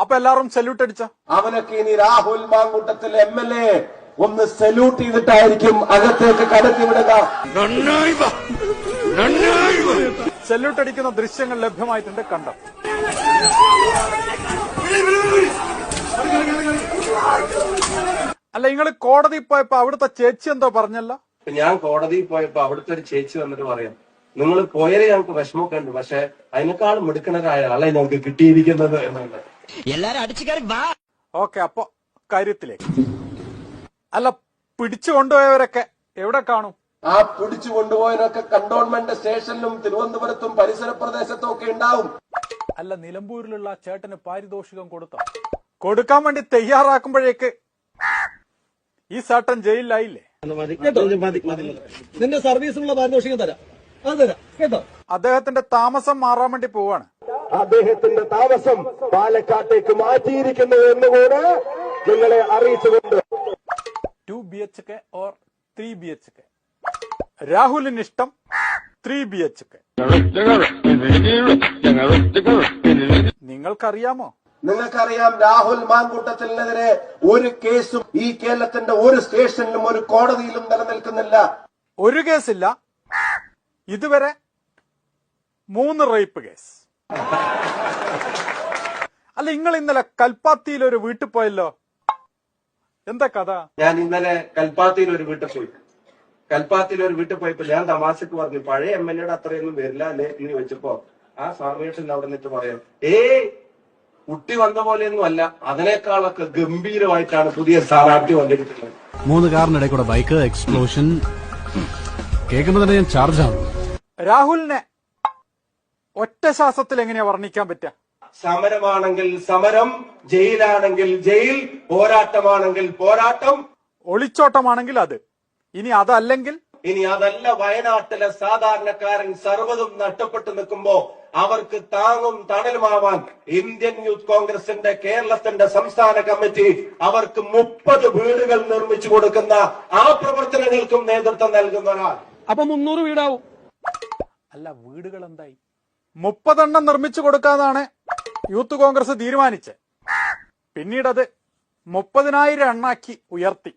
അപ്പൊ എല്ലാരും സല്യൂട്ട് അടിച്ച അവനൊക്കെ ഇനി രാഹുൽ മാങ്കൂട്ടത്തിൽ MLA ഒന്ന് സല്യൂട്ട് ചെയ്തിട്ടായിരിക്കും അകത്തേക്ക് കടത്തി വിടുക. സല്യൂട്ട് അടിക്കുന്ന ദൃശ്യങ്ങൾ ലഭ്യമായിട്ടുണ്ട്, കണ്ടോ? അല്ല, നിങ്ങൾ കോടതി പോയപ്പോ അവിടുത്തെ ചേച്ചി എന്തോ പറഞ്ഞല്ലോ? ഞാൻ കോടതിയിൽ പോയപ്പോ അവിടുത്തെ ഒരു ചേച്ചി വന്നിട്ട് പറയാം, നിങ്ങൾ പോയാലേ ഞങ്ങൾക്ക് വിഷമമൊക്കെ ഉണ്ട്, പക്ഷെ അതിനേക്കാളും മിടുക്കണരായ ആളെ ഞങ്ങൾക്ക് കിട്ടിയിരിക്കുന്നത് എന്നുള്ളത്. എല്ലാരും അടിച്ചു കയറി വാ. ഓക്കെ, അപ്പൊ കാര്യത്തിലേക്ക്. അല്ല, പിടിച്ചു കൊണ്ടുപോയവരൊക്കെ എവിടെ കാണും? ആ പിടിച്ചു കൊണ്ടുപോയവരൊക്കെ കണ്ടോൺമെന്റ് സ്റ്റേഷനിലും തിരുവനന്തപുരത്തും പരിസര പ്രദേശത്തും ഒക്കെ ഉണ്ടാവും. അല്ല, നിലമ്പൂരിലുള്ള ചേട്ടന് പാരിതോഷികം കൊടുക്കാൻ വേണ്ടി തയ്യാറാക്കുമ്പോഴേക്ക് ഈ ചേട്ടൻ ജയിലിലായില്ലേ? നിന്റെ സർവീസിനുള്ള പാരിതോഷികം തരാം, അത് തരാം കേട്ടോ. അദ്ദേഹത്തിന്റെ താമസം മാറാൻ വേണ്ടി പോവാണ്. അദ്ദേഹത്തിന്റെ താമസം പാലക്കാട്ടേക്ക് മാറ്റിയിരിക്കുന്നു എന്നുകൂടെ നിങ്ങളെ അറിയിച്ചുകൊണ്ട് 2 BHK or 3 BHK? രാഹുലിന് ഇഷ്ടം 3 BHK. നിങ്ങൾക്കറിയാമോ? നിങ്ങൾക്കറിയാം, രാഹുൽ മാങ്കൂട്ടത്തിനെതിരെ ഒരു കേസും ഈ കേരളത്തിന്റെ ഒരു സ്റ്റേഷനിലും ഒരു കോടതിയിലും നിലനിൽക്കുന്നില്ല. ഒരു കേസില്ല, ഇതുവരെ 3 റേപ്പ് കേസ്. അല്ല, നിങ്ങൾ ഇന്നലെ കൽപ്പാത്തിയിൽ ഒരു വീട്ടിൽ പോയല്ലോ, എന്താ കഥ? ഞാൻ ഇന്നലെ കൽപ്പാത്തിയിൽ ഒരു വീട്ടിൽ പോയപ്പോ ഞാൻ തമാശക്ക് പറഞ്ഞു, പഴയ MLA അത്രയൊന്നും വരില്ല അല്ലേ എന്ന് ചോദിച്ചപ്പോ ആ സ്വാമിയേട്ടൻ അവിടെ നിന്നിട്ട് പറയാം, കുട്ടി വന്ന പോലെയൊന്നും അല്ല, അതിനേക്കാളൊക്കെ ഗംഭീരമായിട്ടാണ് പുതിയ സ്ഥാനാർത്ഥി വന്നിരിക്കുന്നത്. 3 കാറിനിടെ കൂടെ ബൈക്ക് എക്സ്പ്ലോഷൻ കേൾക്കുമ്പോ തന്നെ ഞാൻ ചാർജ് ആവും. രാഹുലിനെ ഒറ്റ ശ്വാസത്തിൽ എങ്ങനെയാ വർണ്ണിക്കാൻ പറ്റുക? സമരമാണെങ്കിൽ സമരം, ജയിലാണെങ്കിൽ ജയിൽ, പോരാട്ടമാണെങ്കിൽ പോരാട്ടം, ഒളിച്ചോട്ടമാണെങ്കിൽ അത്, ഇനി അതല്ല വയനാട്ടിലെ സാധാരണക്കാരൻ സർവ്വതും നഷ്ടപ്പെട്ടു നിൽക്കുമ്പോ അവർക്ക് താങ്ങും തണലുമാവാൻ ഇന്ത്യൻ യൂത്ത് കോൺഗ്രസിന്റെ കേരളത്തിന്റെ സംസ്ഥാന കമ്മിറ്റി അവർക്ക് 30 വീടുകൾ നിർമ്മിച്ചു കൊടുക്കുന്ന ആ പ്രവർത്തനങ്ങൾക്കും നേതൃത്വം നൽകുന്ന ഒരാൾ. അപ്പൊ 300 വീടാവും. അല്ല, വീടുകൾ എന്തായി? 30 എണ്ണം നിർമ്മിച്ചു കൊടുക്കാന്നാണ് യൂത്ത് കോൺഗ്രസ് തീരുമാനിച്ചത്. പിന്നീടത് 30,000 എണ്ണാക്കി ഉയർത്തി.